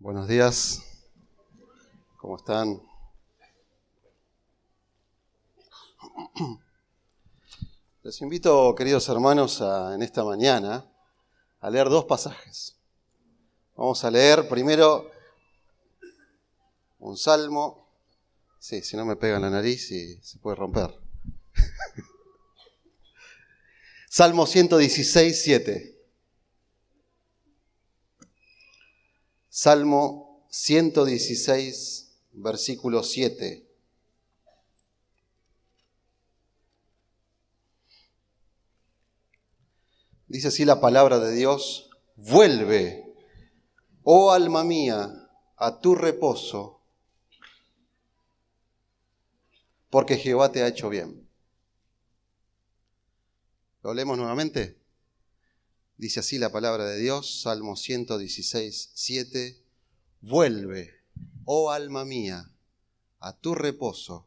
Buenos días, ¿cómo están? Les invito, queridos hermanos, en esta mañana a leer dos pasajes. Vamos a leer primero un salmo. Sí, si no me pega en la nariz y se puede romper. Salmo 116, 7. Salmo 116, versículo 7. Dice así la palabra de Dios: vuelve, oh alma mía, a tu reposo, porque Jehová te ha hecho bien. ¿Lo leemos nuevamente? Dice así la palabra de Dios, Salmo 116, 7. Vuelve, oh alma mía, a tu reposo,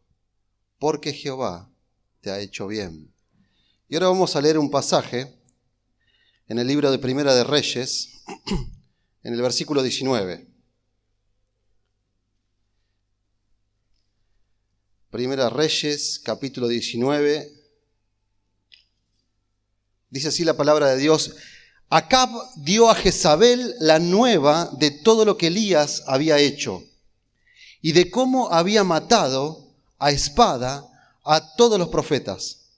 porque Jehová te ha hecho bien. Y ahora vamos a leer un pasaje en el libro de Primera de Reyes, en el versículo 19. Primera Reyes, capítulo 19. Dice así la palabra de Dios: Acab dio a Jezabel la nueva de todo lo que Elías había hecho y de cómo había matado a espada a todos los profetas.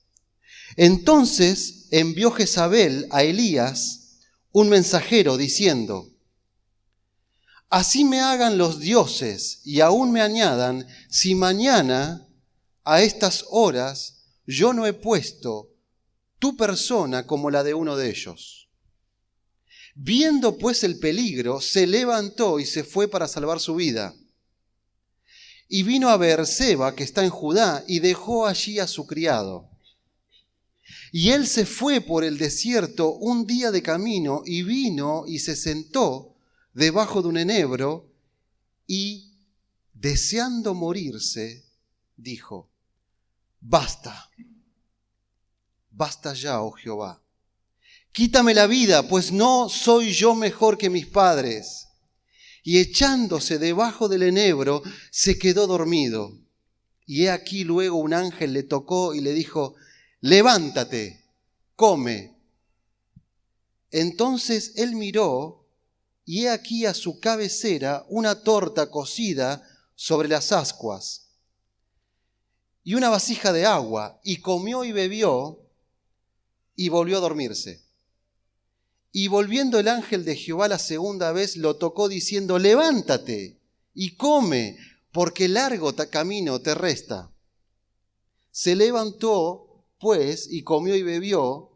Entonces envió Jezabel a Elías un mensajero diciendo: así me hagan los dioses y aún me añadan, si mañana a estas horas yo no he puesto tu persona como la de uno de ellos. Viendo pues el peligro, se levantó y se fue para salvar su vida. Y vino a Beerseba, que está en Judá, y dejó allí a su criado. Y él se fue por el desierto un día de camino, y vino y se sentó debajo de un enebro, y, deseando morirse, dijo: basta ya, oh Jehová. Quítame la vida, pues no soy yo mejor que mis padres. Y echándose debajo del enebro, se quedó dormido. Y he aquí luego un ángel le tocó y le dijo: levántate, come. Entonces él miró, y he aquí a su cabecera una torta cocida sobre las ascuas, y una vasija de agua, y comió y bebió, y volvió a dormirse. Y volviendo el ángel de Jehová la segunda vez, lo tocó diciendo: levántate y come, porque largo camino te resta. Se levantó, pues, y comió y bebió,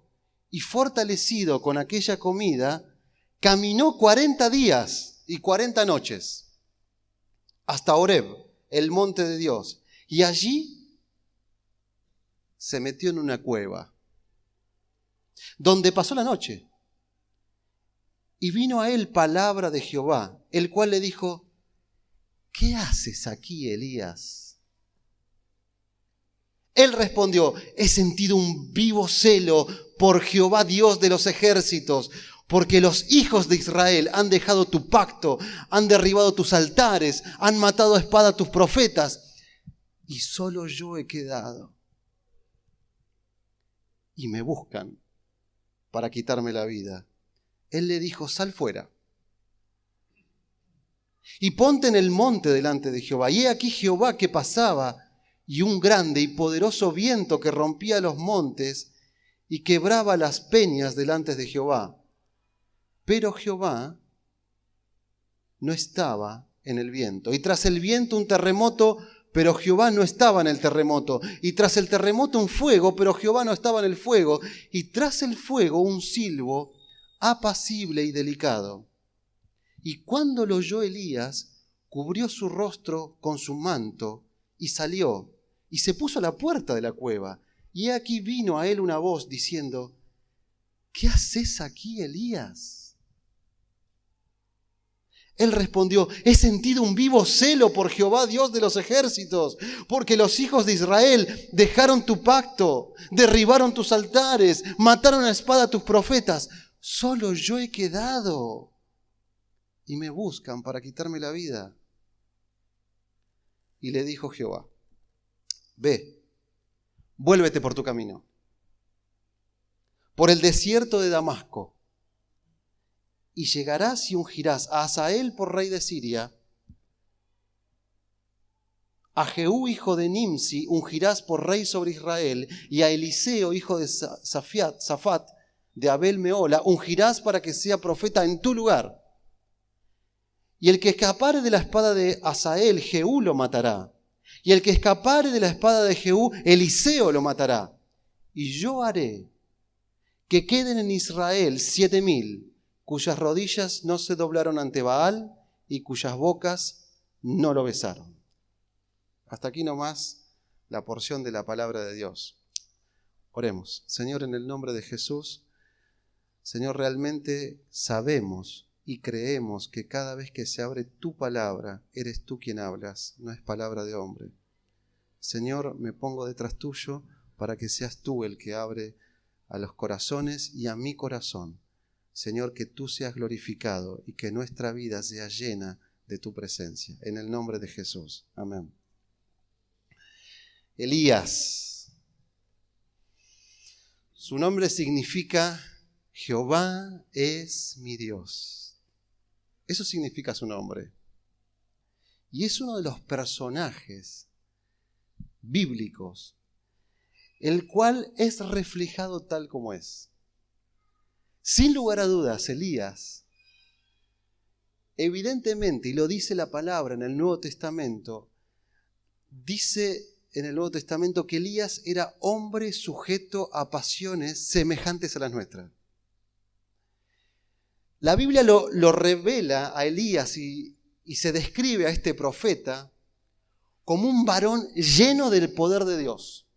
y fortalecido con aquella comida, caminó 40 días y 40 noches, hasta Horeb, el monte de Dios, y allí se metió en una cueva, donde pasó la noche. Y vino a él palabra de Jehová, el cual le dijo: ¿qué haces aquí, Elías? Él respondió: he sentido un vivo celo por Jehová, Dios de los ejércitos, porque los hijos de Israel han dejado tu pacto, han derribado tus altares, han matado a espada a tus profetas, y solo yo he quedado. Y me buscan para quitarme la vida. Él le dijo: sal fuera y ponte en el monte delante de Jehová. Y he aquí Jehová que pasaba, y un grande y poderoso viento que rompía los montes y quebraba las peñas delante de Jehová. Pero Jehová no estaba en el viento. Y tras el viento un terremoto, pero Jehová no estaba en el terremoto. Y tras el terremoto un fuego, pero Jehová no estaba en el fuego. Y tras el fuego un silbo apacible y delicado. Y cuando lo oyó Elías, cubrió su rostro con su manto y salió y se puso a la puerta de la cueva. Y he aquí vino a él una voz diciendo: ¿qué haces aquí, Elías? Él respondió: he sentido un vivo celo por Jehová, Dios de los ejércitos, porque los hijos de Israel dejaron tu pacto, derribaron tus altares, mataron a espada a tus profetas. Solo yo he quedado, y me buscan para quitarme la vida. Y le dijo Jehová: ve, vuélvete por tu camino, por el desierto de Damasco, y llegarás y ungirás a Hazael por rey de Siria, a Jehú hijo de Nimsi ungirás por rey sobre Israel, y a Eliseo hijo de Safat de Abel Meola ungirás para que sea profeta en tu lugar. Y el que escapare de la espada de Hazael, Jehú lo matará. Y el que escapare de la espada de Jehú, Eliseo lo matará. Y yo haré que queden en Israel 7,000, cuyas rodillas no se doblaron ante Baal y cuyas bocas no lo besaron. Hasta aquí nomás la porción de la palabra de Dios. Oremos. Señor, en el nombre de Jesús, Señor, realmente sabemos y creemos que cada vez que se abre tu palabra, eres tú quien hablas, no es palabra de hombre. Señor, me pongo detrás tuyo para que seas tú el que abre a los corazones y a mi corazón. Señor, que tú seas glorificado y que nuestra vida sea llena de tu presencia. En el nombre de Jesús. Amén. Elías. Su nombre significa Jehová es mi Dios. Eso significa su nombre. Y es uno de los personajes bíblicos, el cual es reflejado tal como es. Sin lugar a dudas, Elías, evidentemente, y lo dice la palabra en el Nuevo Testamento, dice en el Nuevo Testamento que Elías era hombre sujeto a pasiones semejantes a las nuestras. La Biblia lo revela a Elías y se describe a este profeta como un varón lleno del poder de Dios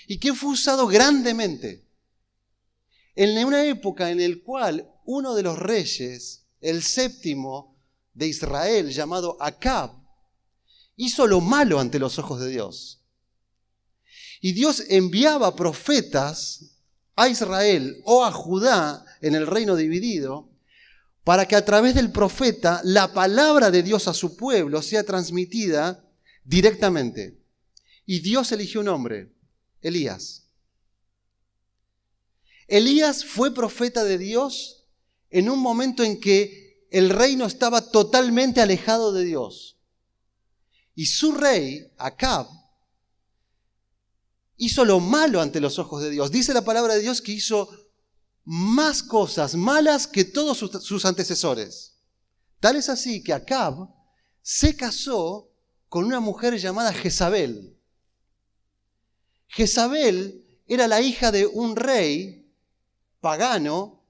y que fue usado grandemente en una época en la cual uno de los reyes, el séptimo de Israel, llamado Acab, hizo lo malo ante los ojos de Dios. Y Dios enviaba profetas a Israel o a Judá en el reino dividido para que a través del profeta la palabra de Dios a su pueblo sea transmitida directamente. Y Dios eligió un hombre, Elías. Elías fue profeta de Dios en un momento en que el reino estaba totalmente alejado de Dios. Y su rey, Acab, hizo lo malo ante los ojos de Dios. Dice la palabra de Dios que hizo más cosas malas que todos sus antecesores. Tal es así que Acab se casó con una mujer llamada Jezabel. Jezabel era la hija de un rey pagano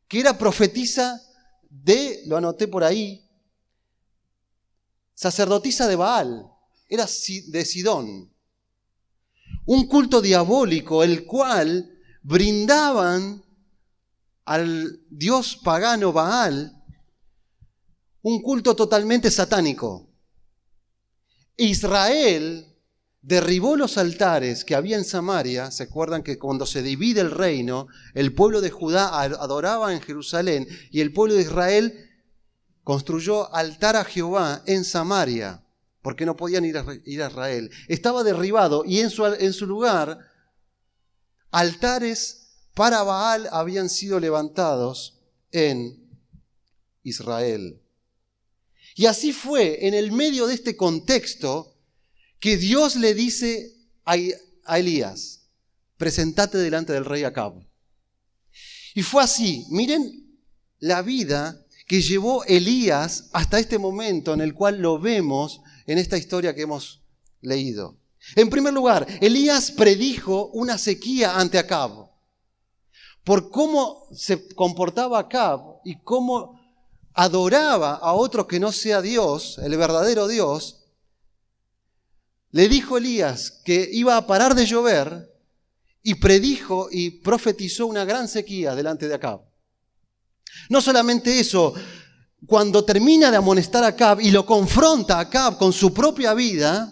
que era profetisa de, lo anoté por ahí, sacerdotisa de Baal, era de Sidón. Un culto diabólico, el cual brindaban al dios pagano Baal un culto totalmente satánico. Israel derribó los altares que había en Samaria. ¿Se acuerdan que cuando se divide el reino, el pueblo de Judá adoraba en Jerusalén y el pueblo de Israel construyó altar a Jehová en Samaria, porque no podían ir a Israel? Estaba derribado y en su lugar altares para Baal habían sido levantados en Israel. Y así fue en el medio de este contexto que Dios le dice a Elías: presentate delante del rey Acab. Y fue así. Miren la vida que llevó Elías hasta este momento en el cual lo vemos en esta historia que hemos leído. En primer lugar, Elías predijo una sequía ante Acab. Por cómo se comportaba Acab y cómo adoraba a otro que no sea Dios, el verdadero Dios, le dijo Elías que iba a parar de llover y predijo y profetizó una gran sequía delante de Acab. No solamente eso, cuando termina de amonestar a Acab y lo confronta a Acab con su propia vida,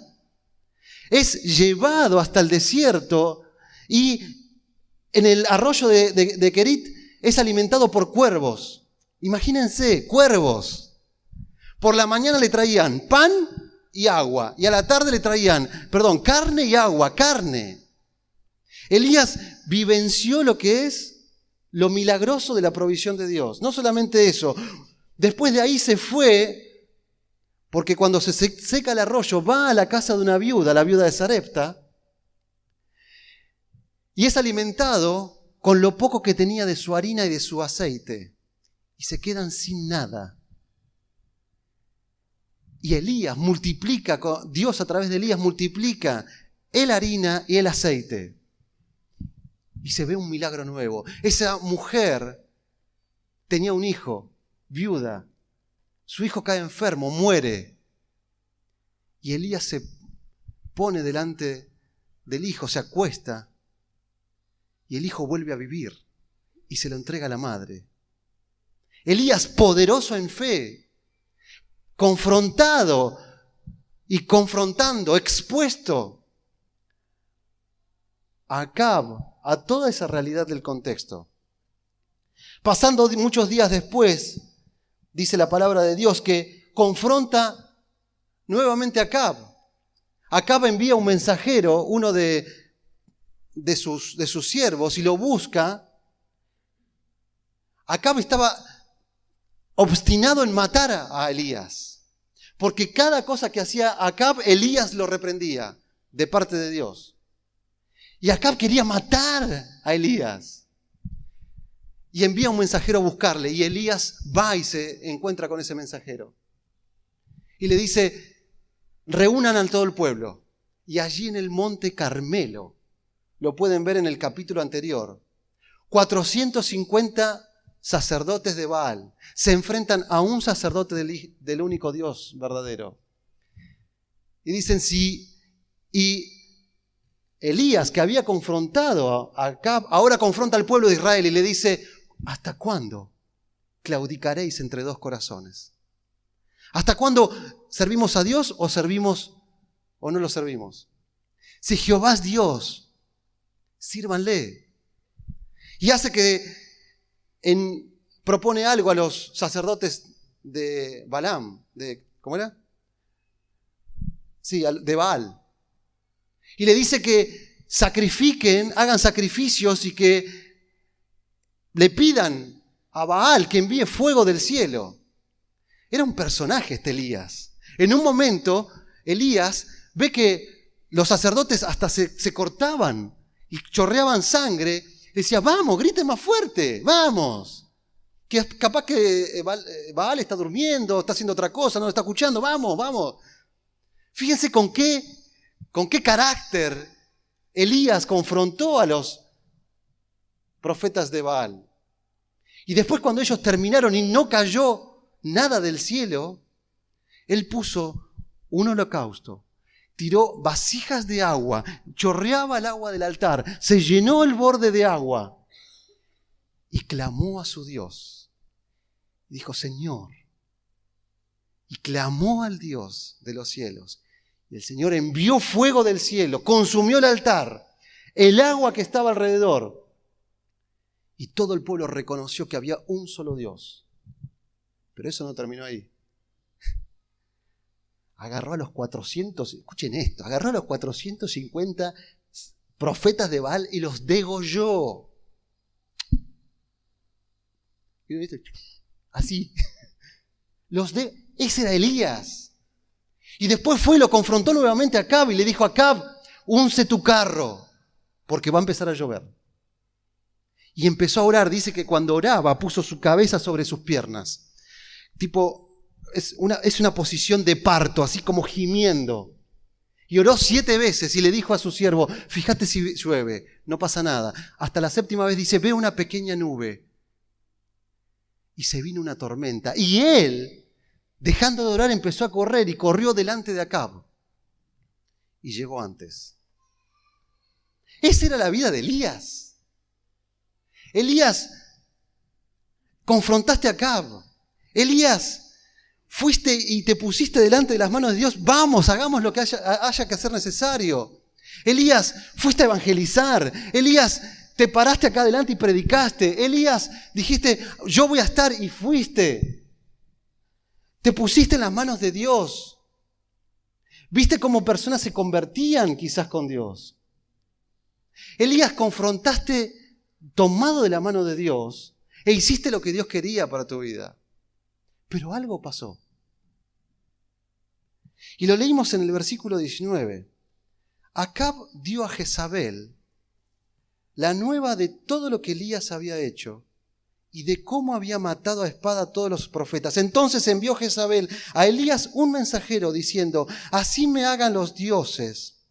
es llevado hasta el desierto y en el arroyo de Kerit es alimentado por cuervos. Imagínense, cuervos. Por la mañana le traían pan y agua, y a la tarde le traían, carne y agua, carne. Elías vivenció lo que es lo milagroso de la provisión de Dios. No solamente eso, después de ahí se fue, porque cuando se seca el arroyo, va a la casa de una viuda, la viuda de Sarepta, y es alimentado con lo poco que tenía de su harina y de su aceite. Y se quedan sin nada. Y Elías multiplica, Dios a través de Elías multiplica la harina y el aceite. Y se ve un milagro nuevo. Esa mujer tenía un hijo, viuda. Su hijo cae enfermo, muere. Y Elías se pone delante del hijo, se acuesta. Y el hijo vuelve a vivir y se lo entrega a la madre. Elías, poderoso en fe, confrontado y confrontando, expuesto a Acab, a toda esa realidad del contexto. Pasando muchos días después, dice la palabra de Dios, que confronta nuevamente a Acab. Acab envía un mensajero, uno de sus siervos, y lo busca. Acab estaba obstinado en matar a Elías, porque cada cosa que hacía Acab, Elías lo reprendía de parte de Dios. Y Acab quería matar a Elías. Y envía un mensajero a buscarle, y Elías va y se encuentra con ese mensajero. Y le dice, reúnan a todo el pueblo. Y allí en el monte Carmelo, lo pueden ver en el capítulo anterior, 450 sacerdotes de Baal se enfrentan a un sacerdote del único Dios verdadero. Y dicen, y Elías, que había confrontado a Acab, ahora confronta al pueblo de Israel y le dice, ¿hasta cuándo claudicaréis entre dos corazones? ¿Hasta cuándo servimos a Dios o servimos o no lo servimos? Si Jehová es Dios, sírvanle. Y hace que propone algo a los sacerdotes de Balaam, ¿cómo era? Sí, de Baal. Y le dice que sacrifiquen, hagan sacrificios y que le pidan a Baal que envíe fuego del cielo. Era un personaje este Elías. En un momento, Elías ve que los sacerdotes hasta se cortaban y chorreaban sangre. Decía, vamos, griten más fuerte, vamos. Que capaz que Baal está durmiendo, está haciendo otra cosa, no lo está escuchando, vamos, vamos. Fíjense con qué carácter Elías confrontó a los profetas de Baal. Y después cuando ellos terminaron y no cayó nada del cielo, él puso un holocausto. Tiró vasijas de agua, chorreaba el agua del altar, se llenó el borde de agua y clamó a su Dios. Dijo, Señor, y clamó al Dios de los cielos. Y el Señor envió fuego del cielo, consumió el altar, el agua que estaba alrededor. Y todo el pueblo reconoció que había un solo Dios. Pero eso no terminó ahí. Agarró a los 400, escuchen esto, agarró a los 450 profetas de Baal y los degolló. Así. Ese era Elías. Y después fue y lo confrontó nuevamente a Acab y le dijo, Acab, unce tu carro, porque va a empezar a llover. Y empezó a orar, dice que cuando oraba puso su cabeza sobre sus piernas. Es una posición de parto, así como gimiendo. Y oró 7 veces y le dijo a su siervo, fíjate si llueve, no pasa nada. Hasta la 7ª vez dice, ve una pequeña nube. Y se vino una tormenta. Y él, dejando de orar, empezó a correr y corrió delante de Acab. Y llegó antes. Esa era la vida de Elías. Elías, confrontaste a Acab. Elías, fuiste y te pusiste delante de las manos de Dios. Vamos, hagamos lo que haya que hacer necesario. Elías, fuiste a evangelizar. Elías, te paraste acá adelante y predicaste. Elías, dijiste, yo voy a estar y fuiste. Te pusiste en las manos de Dios. Viste cómo personas se convertían quizás con Dios. Elías, confrontaste tomado de la mano de Dios e hiciste lo que Dios quería para tu vida. Pero algo pasó. Y lo leímos en el versículo 19. Acab dio a Jezabel la nueva de todo lo que Elías había hecho y de cómo había matado a espada a todos los profetas. Entonces envió Jezabel a Elías un mensajero diciendo, así me hagan los dioses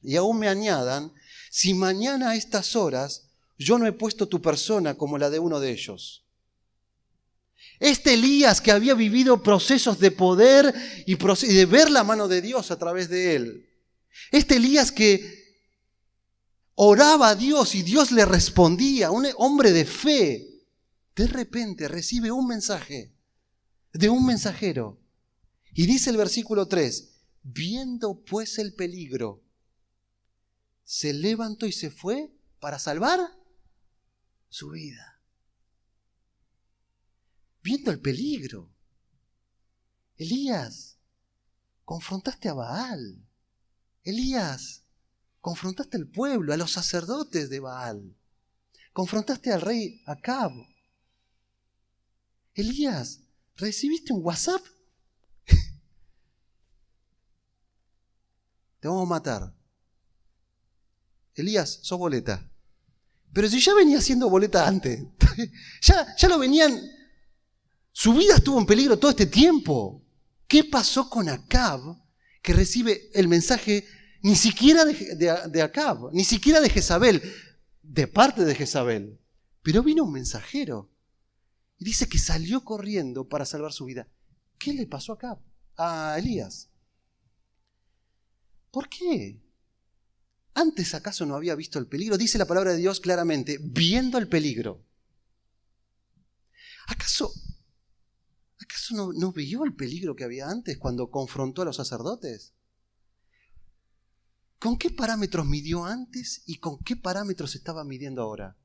y aún me añadan, si mañana a estas horas yo no he puesto tu persona como la de uno de ellos. Este Elías que había vivido procesos de poder y de ver la mano de Dios a través de él. Este Elías que oraba a Dios y Dios le respondía, un hombre de fe. De repente recibe un mensaje de un mensajero. Y dice el versículo 3, viendo pues el peligro, se levantó y se fue para salvar su vida. Viendo el peligro. Elías, confrontaste a Baal. Elías, confrontaste al pueblo, a los sacerdotes de Baal. Confrontaste al rey Acab. Elías, ¿recibiste un WhatsApp? Te vamos a matar. Elías, sos boleta. Pero si ya venía siendo boleta antes, ya lo venían, su vida estuvo en peligro todo este tiempo. ¿Qué pasó con Acab que recibe el mensaje ni siquiera de Acab, ni siquiera de Jezabel, de parte de Jezabel? Pero vino un mensajero y dice que salió corriendo para salvar su vida. ¿Qué le pasó a Acab? A Elías. ¿Por qué? ¿Antes acaso no había visto el peligro? Dice la palabra de Dios claramente, viendo el peligro. ¿Acaso no vio el peligro que había antes cuando confrontó a los sacerdotes? ¿Con qué parámetros midió antes y con qué parámetros estaba midiendo ahora?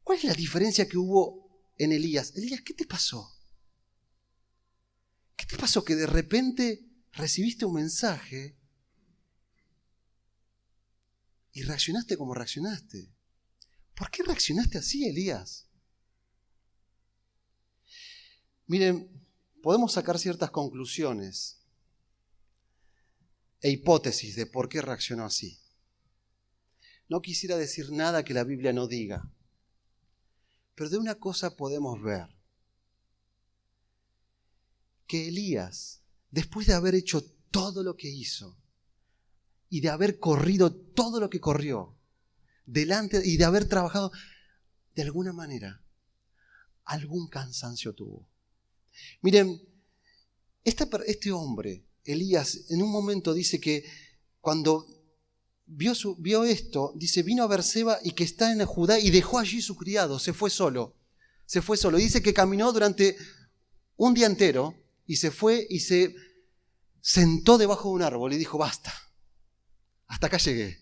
¿Cuál es la diferencia que hubo en Elías? Elías, ¿qué te pasó? ¿Qué te pasó que de repente recibiste un mensaje y reaccionaste como reaccionaste? ¿Por qué reaccionaste así, Elías? Miren, podemos sacar ciertas conclusiones e hipótesis de por qué reaccionó así. No quisiera decir nada que la Biblia no diga, pero de una cosa podemos ver, que Elías, después de haber hecho todo lo que hizo y de haber corrido todo lo que corrió delante y de haber trabajado, de alguna manera, algún cansancio tuvo. Miren, este hombre, Elías, en un momento dice que cuando vio esto, dice, vino a Berseba y que está en Judá y dejó allí su criado, se fue solo. Y dice que caminó durante un día entero y se fue y se sentó debajo de un árbol y dijo, basta, hasta acá llegué.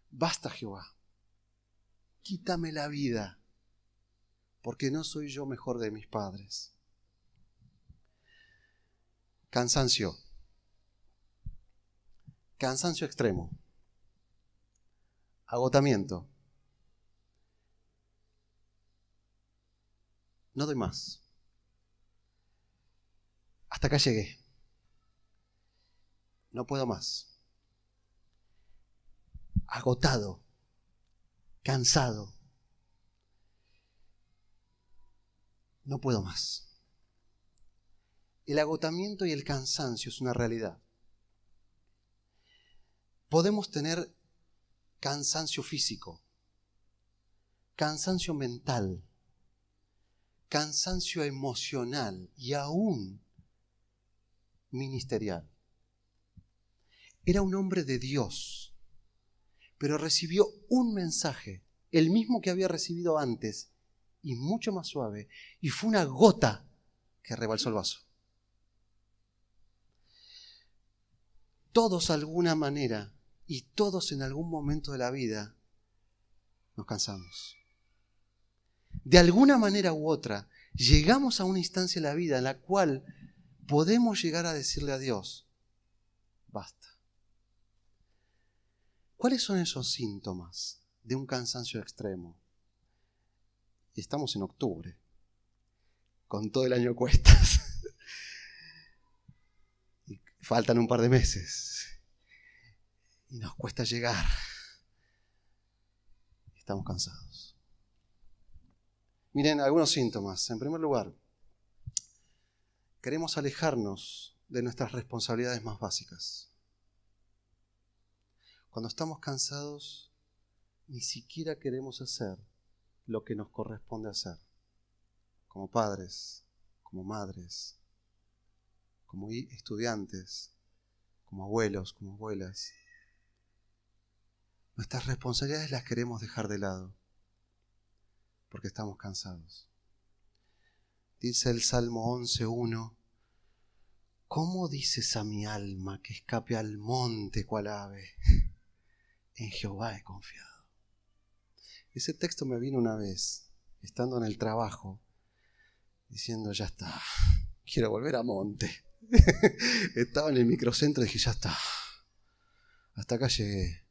Basta, Jehová, quítame la vida, porque no soy yo mejor de mis padres. Cansancio extremo, agotamiento. No doy más. Hasta acá llegué. No puedo más. Agotado, cansado. No puedo más. El agotamiento y el cansancio es una realidad. Podemos tener cansancio físico, cansancio mental, cansancio emocional y aún ministerial. Era un hombre de Dios, pero recibió un mensaje, el mismo que había recibido antes, y mucho más suave, y fue una gota que rebalsó el vaso. Todos de alguna manera y todos en algún momento de la vida nos cansamos. De alguna manera u otra, llegamos a una instancia en la vida en la cual podemos llegar a decirle a Dios, basta. ¿Cuáles son esos síntomas de un cansancio extremo? Estamos en octubre, con todo el año a cuestas. Y faltan un par de meses. Y nos cuesta llegar. Estamos cansados. Miren, algunos síntomas. En primer lugar, queremos alejarnos de nuestras responsabilidades más básicas. Cuando estamos cansados, ni siquiera queremos hacer lo que nos corresponde hacer. Como padres, como madres, como estudiantes, como abuelos, como abuelas. Nuestras responsabilidades las queremos dejar de lado porque estamos cansados. Dice el Salmo 11:1, ¿cómo dices a mi alma que escape al monte cual ave? En Jehová he confiado. Ese texto me vino una vez, estando en el trabajo, diciendo, ya está, quiero volver a monte. Estaba en el microcentro y dije, ya está, hasta acá llegué.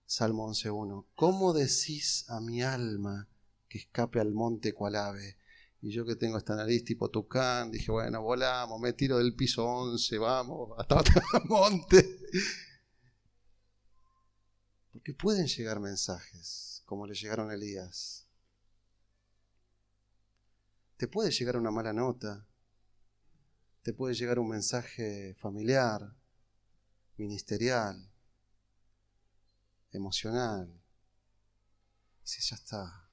Salmo 11:1, ¿cómo decís a mi alma que escape al monte cual ave? Y yo que tengo esta nariz tipo tucán, dije, bueno, volamos, me tiro del piso 11, vamos, hasta el monte. Porque pueden llegar mensajes, como le llegaron a Elías. Te puede llegar una mala nota, te puede llegar un mensaje familiar, ministerial, emocional. Si ya está.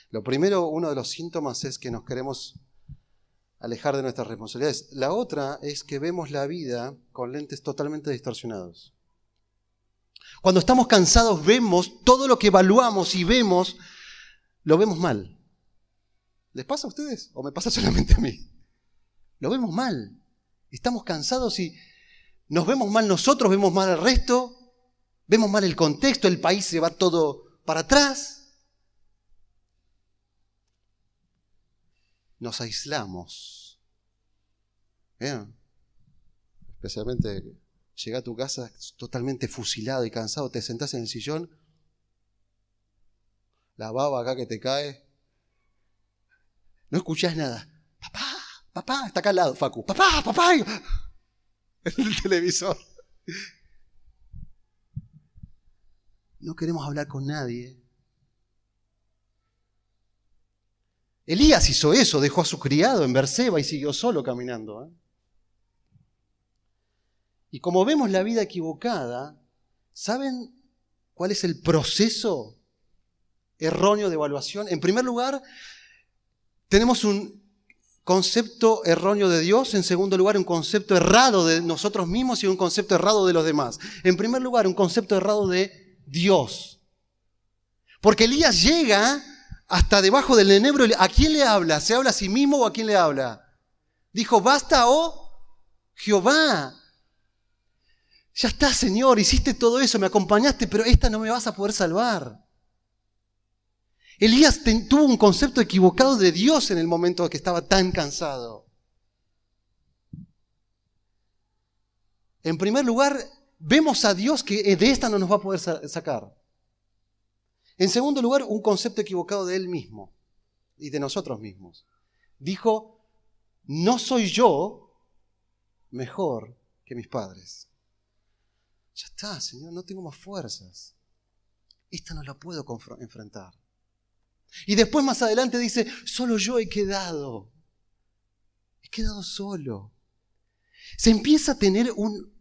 Lo primero, uno de los síntomas es que nos queremos alejar de nuestras responsabilidades. La otra es que vemos la vida con lentes totalmente distorsionados. Cuando estamos cansados vemos todo lo que evaluamos y vemos, lo vemos mal. ¿Les pasa a ustedes o me pasa solamente a mí? Lo vemos mal. Estamos cansados y nos vemos mal nosotros, vemos mal al resto, vemos mal el contexto, el país se va todo para atrás. Nos aislamos. ¿Bien? Especialmente llega a tu casa totalmente fusilado y cansado, te sentás en el sillón, la baba acá que te cae, no escuchás nada. Papá, está acá al lado, Facu. Papá, en el televisor. No queremos hablar con nadie. Elías hizo eso, dejó a su criado en Berseba y siguió solo caminando. Y como vemos la vida equivocada, ¿saben cuál es el proceso erróneo de evaluación? En primer lugar, tenemos un concepto erróneo de Dios. En segundo lugar, un concepto errado de nosotros mismos y un concepto errado de los demás. En primer lugar, un concepto errado de Dios. Porque Elías llega hasta debajo del enebro. ¿A quién le habla? ¿Se habla a sí mismo o a quién le habla? Dijo, basta, oh Jehová. Ya está, Señor, hiciste todo eso, me acompañaste, pero esta no me vas a poder salvar. Elías tuvo un concepto equivocado de Dios en el momento en que estaba tan cansado. En primer lugar, vemos a Dios que de esta no nos va a poder sacar. En segundo lugar, un concepto equivocado de Él mismo y de nosotros mismos. Dijo, no soy yo mejor que mis padres. Ya está, Señor, no tengo más fuerzas. Esta no la puedo enfrentar. Y después más adelante dice, solo yo he quedado solo. Se empieza a tener un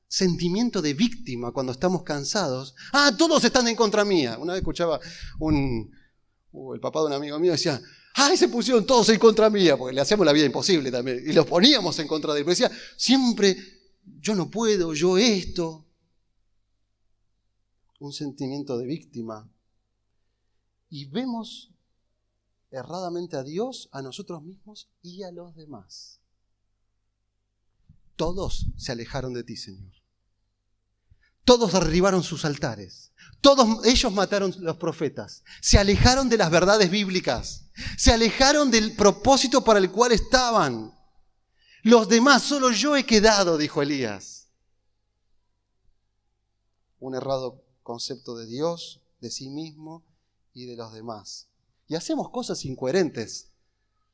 sentimiento de víctima cuando estamos cansados. Todos están en contra mía. Una vez escuchaba el papá de un amigo mío decía, se pusieron todos en contra mía, porque le hacíamos la vida imposible también, y los poníamos en contra de él. Pero decía, siempre, yo no puedo, yo esto. Un sentimiento de víctima. Y vemos erradamente a Dios, a nosotros mismos y a los demás. Todos se alejaron de ti, Señor. Todos derribaron sus altares. Todos ellos mataron los profetas. Se alejaron de las verdades bíblicas. Se alejaron del propósito para el cual estaban. Los demás, solo yo he quedado, dijo Elías. Un errado concepto de Dios, de sí mismo y de los demás. Y hacemos cosas incoherentes,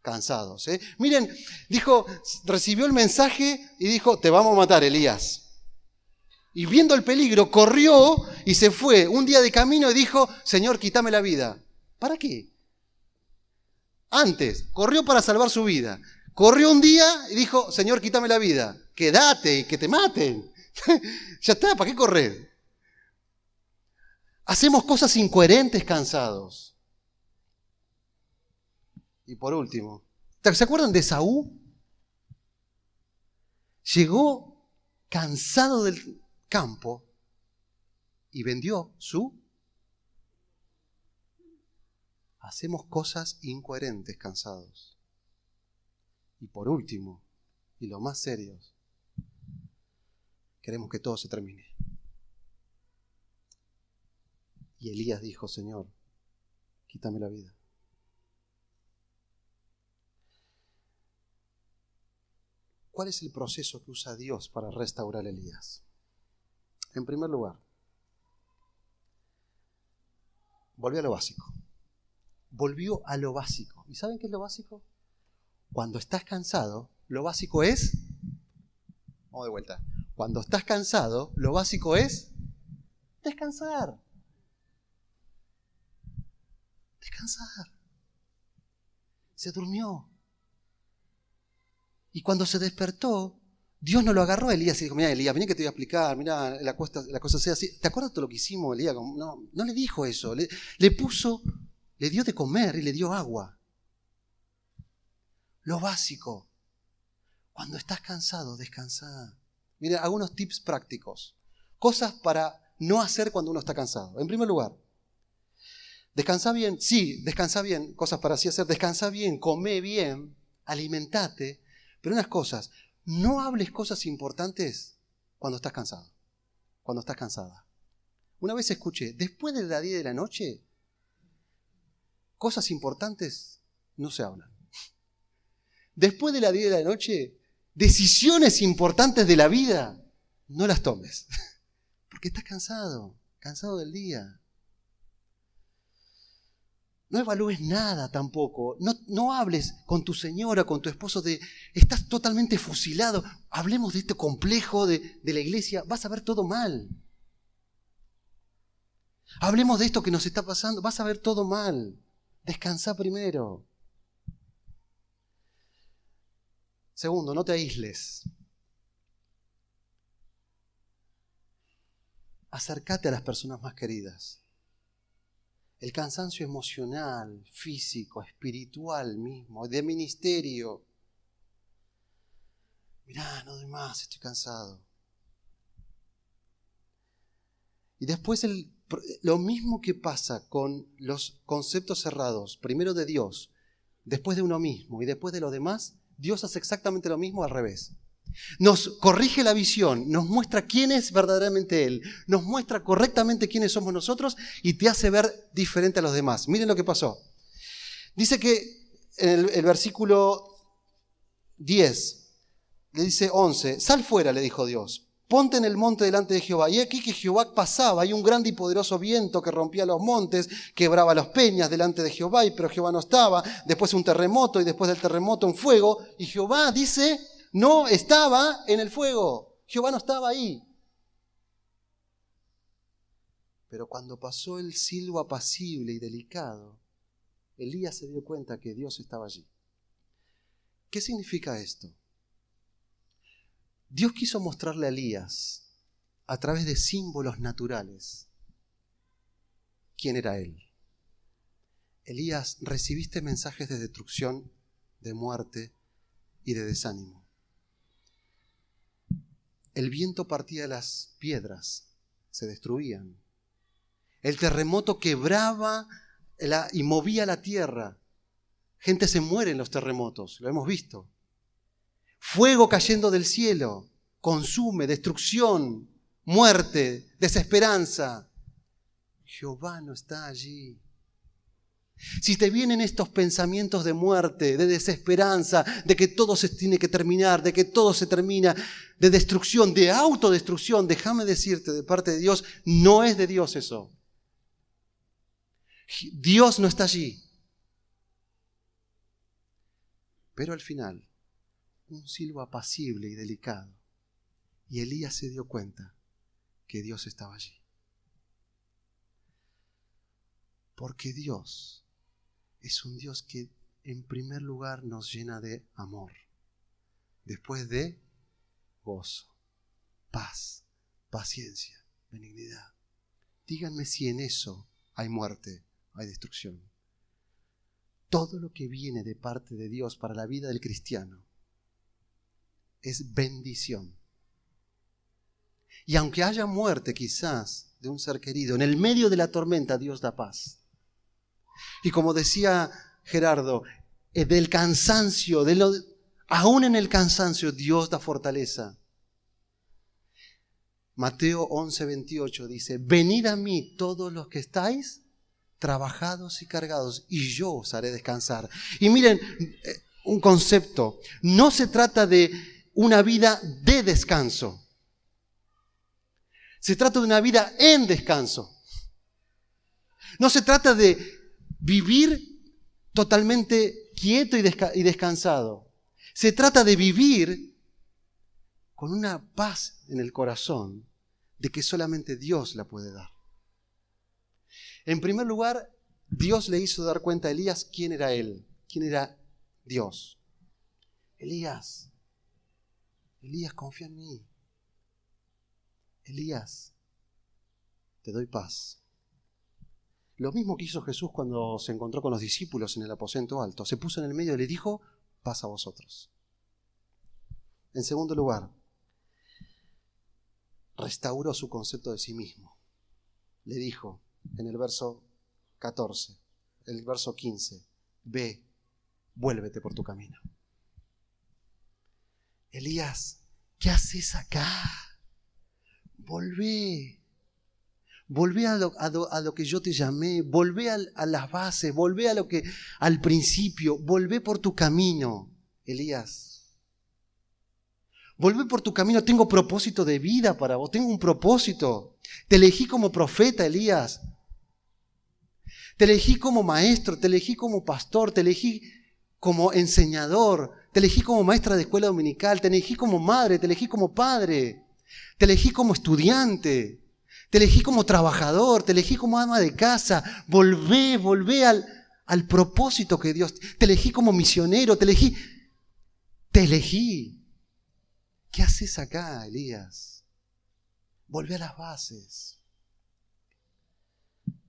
cansados. Miren, dijo, recibió el mensaje y dijo, te vamos a matar, Elías. Y viendo el peligro, corrió y se fue un día de camino y dijo, Señor, quítame la vida. ¿Para qué? Antes, corrió para salvar su vida. Corrió un día y dijo, Señor, quítame la vida. Quédate y que te maten. Ya está, ¿para qué correr? Hacemos cosas incoherentes, cansados. Y por último, ¿se acuerdan de Saúl? Llegó cansado del campo y vendió su... Hacemos cosas incoherentes, cansados. Y por último, y lo más serio, queremos que todo se termine. Y Elías dijo, Señor, quítame la vida. ¿Cuál es el proceso que usa Dios para restaurar a Elías? En primer lugar, volvió a lo básico. Volvió a lo básico. ¿Y saben qué es lo básico? Cuando estás cansado, lo básico es... Vamos de vuelta. Cuando estás cansado, lo básico es descansar. Descansar. Se durmió. Y cuando se despertó, Dios no lo agarró a Elías y dijo, mira Elías, vení que te voy a explicar, mira, la cosa sea así. ¿Te acuerdas de todo lo que hicimos, Elías? No le dijo eso, le dio de comer y le dio agua. Lo básico. Cuando estás cansado, descansa. Mira, algunos tips prácticos. Cosas para no hacer cuando uno está cansado. En primer lugar, descansa bien. Sí, descansa bien. Cosas para así hacer. Descansa bien, come bien, alimentate. Pero unas cosas, no hables cosas importantes cuando estás cansado, cuando estás cansada. Una vez escuché, después de las 10 de la noche, cosas importantes no se hablan. Después de las 10 de la noche, decisiones importantes de la vida, no las tomes. Porque estás cansado del día. No evalúes nada tampoco. No hables con tu señora, con tu esposo de, estás totalmente fusilado. Hablemos de este complejo de la iglesia. Vas a ver todo mal. Hablemos de esto que nos está pasando. Vas a ver todo mal. Descansa primero. Segundo, no te aísles. Acércate a las personas más queridas. El cansancio emocional, físico, espiritual mismo, de ministerio. Mirá, no doy más, estoy cansado. Y después lo mismo que pasa con los conceptos cerrados, primero de Dios, después de uno mismo y después de los demás, Dios hace exactamente lo mismo al revés. Nos corrige la visión, nos muestra quién es verdaderamente Él, nos muestra correctamente quiénes somos nosotros y te hace ver diferente a los demás. Miren lo que pasó. Dice que en el versículo 10, le dice 11, sal fuera, le dijo Dios, ponte en el monte delante de Jehová. Y aquí que Jehová pasaba, hay un grande y poderoso viento que rompía los montes, quebraba las peñas delante de Jehová, pero Jehová no estaba. Después un terremoto y después del terremoto un fuego. Y Jehová dice... no estaba en el fuego. Jehová no estaba ahí. Pero cuando pasó el silbo apacible y delicado, Elías se dio cuenta que Dios estaba allí. ¿Qué significa esto? Dios quiso mostrarle a Elías, a través de símbolos naturales, quién era Él. Elías, recibiste mensajes de destrucción, de muerte y de desánimo. El viento partía las piedras, se destruían. El terremoto quebraba y movía la tierra. Gente se muere en los terremotos, lo hemos visto. Fuego cayendo del cielo, consume, destrucción, muerte, desesperanza. Jehová no está allí. Si te vienen estos pensamientos de muerte, de desesperanza, de que todo se tiene que terminar, de que todo se termina, de destrucción, de autodestrucción, déjame decirte de parte de Dios, no es de Dios eso. Dios no está allí. Pero al final, un silbo apacible y delicado. Y Elías se dio cuenta que Dios estaba allí. Porque Dios es un Dios que en primer lugar nos llena de amor, después de gozo, paz, paciencia, benignidad. Díganme si en eso hay muerte, hay destrucción. Todo lo que viene de parte de Dios para la vida del cristiano es bendición. Y aunque haya muerte quizás de un ser querido, en el medio de la tormenta Dios da paz. Y como decía Gerardo, del cansancio, aún en el cansancio Dios da fortaleza. Mateo 11:28 dice, venid a mí todos los que estáis trabajados y cargados, y yo os haré descansar. Y miren, un concepto, no se trata de una vida de descanso, se trata de una vida en descanso. No se trata de vivir totalmente quieto y descansado. Se trata de vivir con una paz en el corazón de que solamente Dios la puede dar. En primer lugar, Dios le hizo dar cuenta a Elías quién era él, quién era Dios. Elías, confía en mí. Elías, te doy paz. Lo mismo que hizo Jesús cuando se encontró con los discípulos en el aposento alto. Se puso en el medio y le dijo, paz a vosotros. En segundo lugar, restauró su concepto de sí mismo. Le dijo en el verso 14, el verso 15, ve, vuélvete por tu camino. Elías, ¿qué haces acá? Volvé a lo que yo te llamé, volvé a las bases, volvé al principio, volvé por tu camino, Elías. Volvé por tu camino, tengo propósito de vida para vos, tengo un propósito. Te elegí como profeta, Elías. Te elegí como maestro, te elegí como pastor, te elegí como enseñador, te elegí como maestra de escuela dominical, te elegí como madre, te elegí como padre, te elegí como estudiante. Te elegí como trabajador, te elegí como ama de casa. Volvé al propósito que Dios... Te elegí como misionero, te elegí. ¿Qué haces acá, Elías? Volvé a las bases.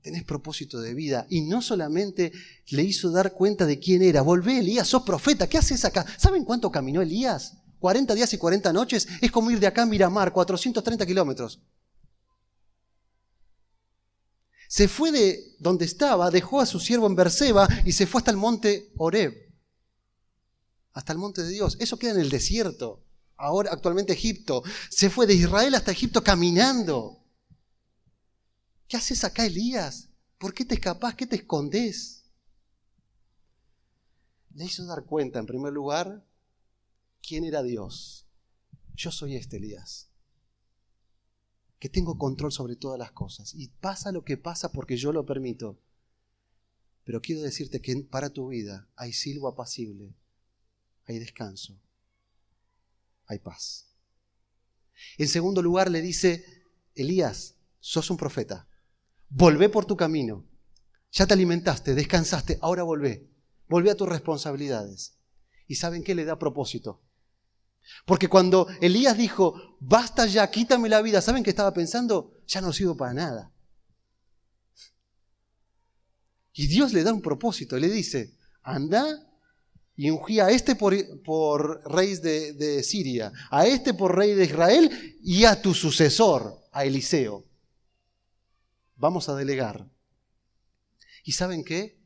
Tenés propósito de vida. Y no solamente le hizo dar cuenta de quién era. Volvé, Elías, sos profeta. ¿Qué haces acá? ¿Saben cuánto caminó Elías? 40 días y 40 noches. Es como ir de acá a Miramar, 430 kilómetros. Se fue de donde estaba, dejó a su siervo en Berseba y se fue hasta el monte Horeb, hasta el monte de Dios. Eso queda en el desierto, ahora actualmente Egipto. Se fue de Israel hasta Egipto caminando. ¿Qué haces acá, Elías? ¿Por qué te escapás? ¿Qué te escondés? Le hizo dar cuenta, en primer lugar, quién era Dios. Yo soy Elías, que tengo control sobre todas las cosas. Y pasa lo que pasa porque yo lo permito. Pero quiero decirte que para tu vida hay silbo apacible, hay descanso, hay paz. En segundo lugar le dice, Elías, sos un profeta. Volvé por tu camino. Ya te alimentaste, descansaste, ahora volvé. Volvé a tus responsabilidades. ¿Y saben qué? Le da propósito. Porque cuando Elías dijo, basta ya, quítame la vida, ¿saben qué estaba pensando? Ya no sirvo para nada. Y Dios le da un propósito, le dice, anda y ungí a este por rey de Siria, a este por rey de Israel y a tu sucesor, a Eliseo. Vamos a delegar. ¿Y saben qué?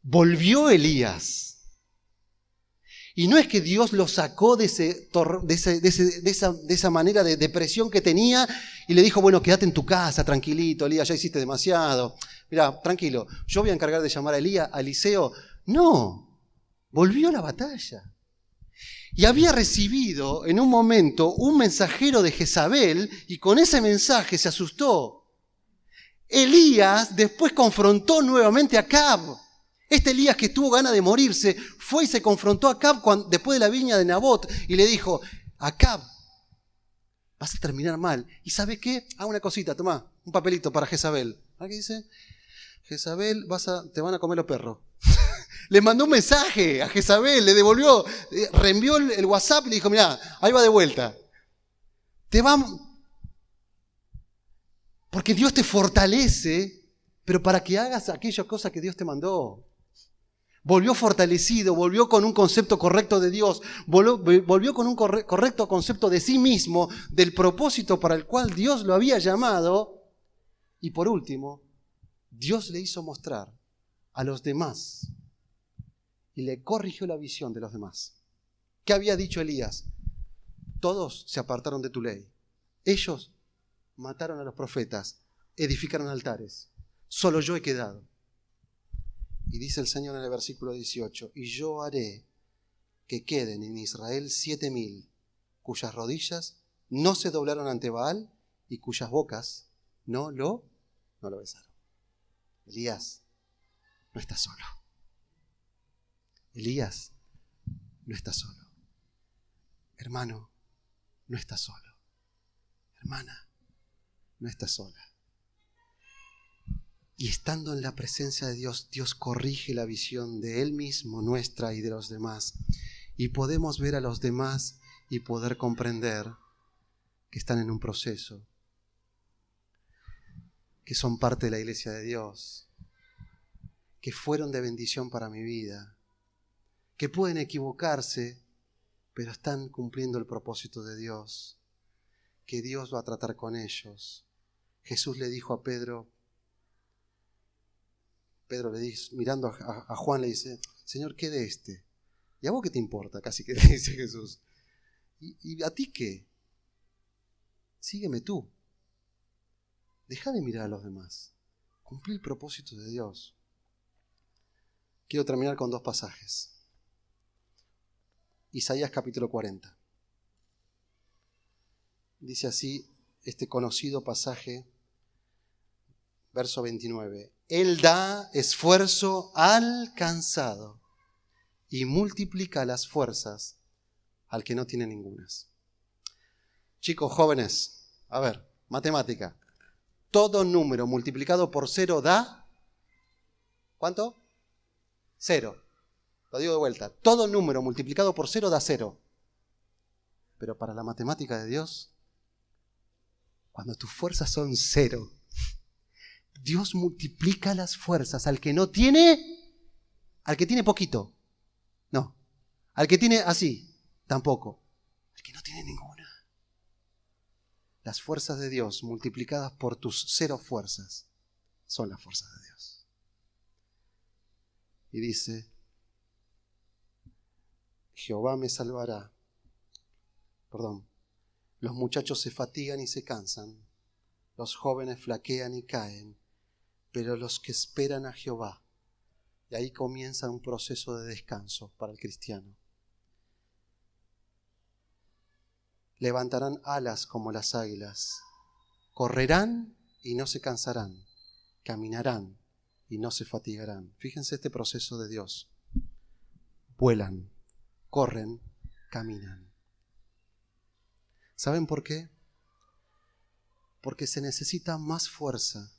Volvió Elías. Y no es que Dios lo sacó de esa manera de depresión que tenía y le dijo, bueno, quédate en tu casa, tranquilito, Elías, ya hiciste demasiado. Mirá, tranquilo, yo voy a encargar de llamar a Elías, a Eliseo. No, volvió a la batalla. Y había recibido en un momento un mensajero de Jezabel y con ese mensaje se asustó. Elías después confrontó nuevamente a Acab. Este Elías que tuvo ganas de morirse fue y se confrontó a Acab después de la viña de Nabot y le dijo, Acab, vas a terminar mal. ¿Y sabe qué? Una cosita, tomá, un papelito para Jezabel. ¿Qué dice? Jezabel, te van a comer los perros. Le mandó un mensaje a Jezabel, le devolvió, reenvió el WhatsApp y le dijo, mirá, ahí va de vuelta. Porque Dios te fortalece, pero para que hagas aquellas cosas que Dios te mandó. Volvió fortalecido, volvió con un concepto correcto de Dios, volvió con un correcto concepto de sí mismo, del propósito para el cual Dios lo había llamado. Y por último, Dios le hizo mostrar a los demás y le corrigió la visión de los demás. ¿Qué había dicho Elías? Todos se apartaron de tu ley. Ellos mataron a los profetas, edificaron altares. Solo yo he quedado. Y dice el Señor en el versículo 18, y yo haré que queden en Israel 7,000, cuyas rodillas no se doblaron ante Baal y cuyas bocas no lo besaron. Elías no está solo. Elías no está solo. Hermano, no está solo. Hermana, no está sola. Y estando en la presencia de Dios, Dios corrige la visión de Él mismo, nuestra y de los demás. Y podemos ver a los demás y poder comprender que están en un proceso, que son parte de la iglesia de Dios, que fueron de bendición para mi vida, que pueden equivocarse, pero están cumpliendo el propósito de Dios, que Dios va a tratar con ellos. Jesús le dijo a Pedro le dice, mirando a Juan, le dice, Señor, ¿qué de este? ¿Y a vos qué te importa? Casi que le dice Jesús. ¿Y a ti qué? Sígueme tú. Deja de mirar a los demás. Cumplí el propósito de Dios. Quiero terminar con 2 pasajes. Isaías capítulo 40. Dice así este conocido pasaje, verso 29. Él da esfuerzo al cansado y multiplica las fuerzas al que no tiene ningunas. Chicos, jóvenes, a ver, matemática. Todo número multiplicado por 0 da, ¿cuánto? 0. Lo digo de vuelta. Todo número multiplicado por 0 da 0. Pero para la matemática de Dios, cuando tus fuerzas son 0, Dios multiplica las fuerzas al que no tiene, al que tiene poquito. No. Al que tiene así, tampoco. Al que no tiene ninguna. Las fuerzas de Dios multiplicadas por tus 0 fuerzas son las fuerzas de Dios. Y dice, Jehová me salvará. Los muchachos se fatigan y se cansan. Los jóvenes flaquean y caen. Pero los que esperan a Jehová, y ahí comienza un proceso de descanso para el cristiano. Levantarán alas como las águilas, correrán y no se cansarán, caminarán y no se fatigarán. Fíjense este proceso de Dios. Vuelan, corren, caminan. ¿Saben por qué? Porque se necesita más fuerza.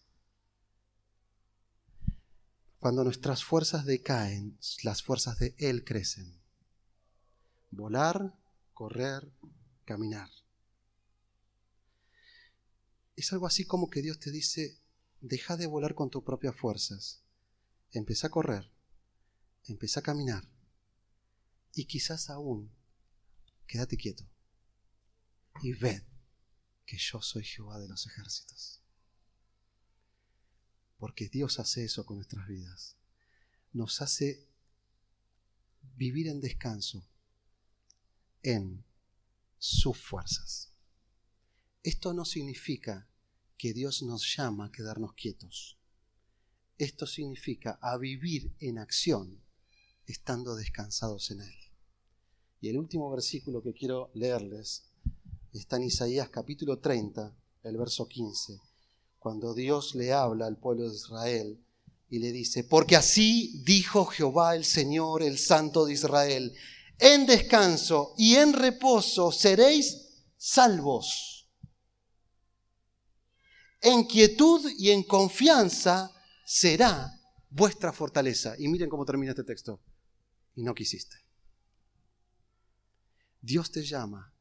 Cuando nuestras fuerzas decaen, las fuerzas de Él crecen. Volar, correr, caminar. Es algo así como que Dios te dice, deja de volar con tus propias fuerzas. Empieza a correr, empieza a caminar. Y quizás aún, quédate quieto. Y ved que yo soy Jehová de los ejércitos. Porque Dios hace eso con nuestras vidas. Nos hace vivir en descanso en sus fuerzas. Esto no significa que Dios nos llama a quedarnos quietos. Esto significa a vivir en acción, estando descansados en Él. Y el último versículo que quiero leerles está en Isaías capítulo 30, el verso 15, cuando Dios le habla al pueblo de Israel y le dice: porque así dijo Jehová el Señor, el Santo de Israel, en descanso y en reposo seréis salvos. En quietud y en confianza será vuestra fortaleza. Y miren cómo termina este texto. Y no quisiste. Dios te llama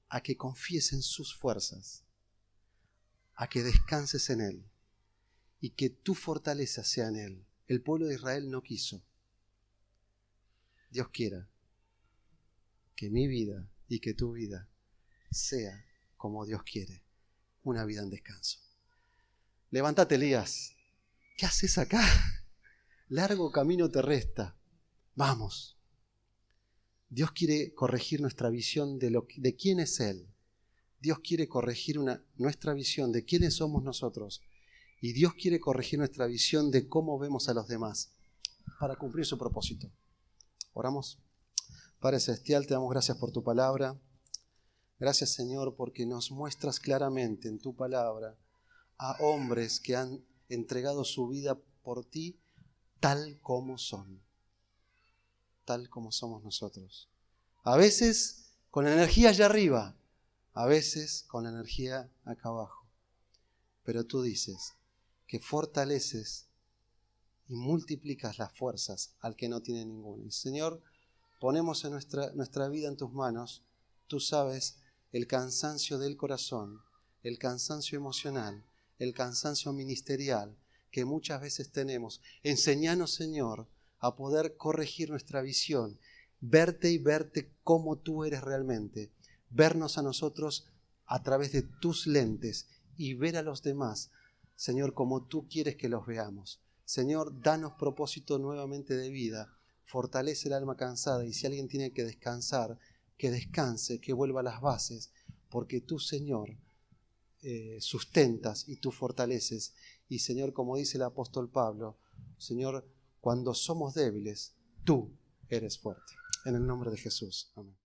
a que confíes en sus fuerzas, a que descanses en Él y que tu fortaleza sea en Él. El pueblo de Israel no quiso. Dios quiera que mi vida y que tu vida sea como Dios quiere, una vida en descanso. Levántate, Elías. ¿Qué haces acá? Largo camino te resta. Vamos. Dios quiere corregir nuestra visión de quién es Él. Dios quiere corregir nuestra visión de quiénes somos nosotros. Y Dios quiere corregir nuestra visión de cómo vemos a los demás para cumplir su propósito. Oramos. Padre Celestial, te damos gracias por tu palabra. Gracias, Señor, porque nos muestras claramente en tu palabra a hombres que han entregado su vida por ti tal como son, tal como somos nosotros. A veces con la energía allá arriba, a veces con la energía acá abajo. Pero tú dices que fortaleces y multiplicas las fuerzas al que no tiene ninguna. Y Señor, ponemos en nuestra vida en tus manos. Tú sabes el cansancio del corazón, el cansancio emocional, el cansancio ministerial que muchas veces tenemos. Enséñanos, Señor, a poder corregir nuestra visión, verte y verte como tú eres realmente, vernos a nosotros a través de tus lentes y ver a los demás, Señor, como tú quieres que los veamos. Señor, danos propósito nuevamente de vida, fortalece el alma cansada y si alguien tiene que descansar, que descanse, que vuelva a las bases, porque tú, Señor, sustentas y tú fortaleces. Y Señor, como dice el apóstol Pablo, Señor, cuando somos débiles, tú eres fuerte. En el nombre de Jesús. Amén.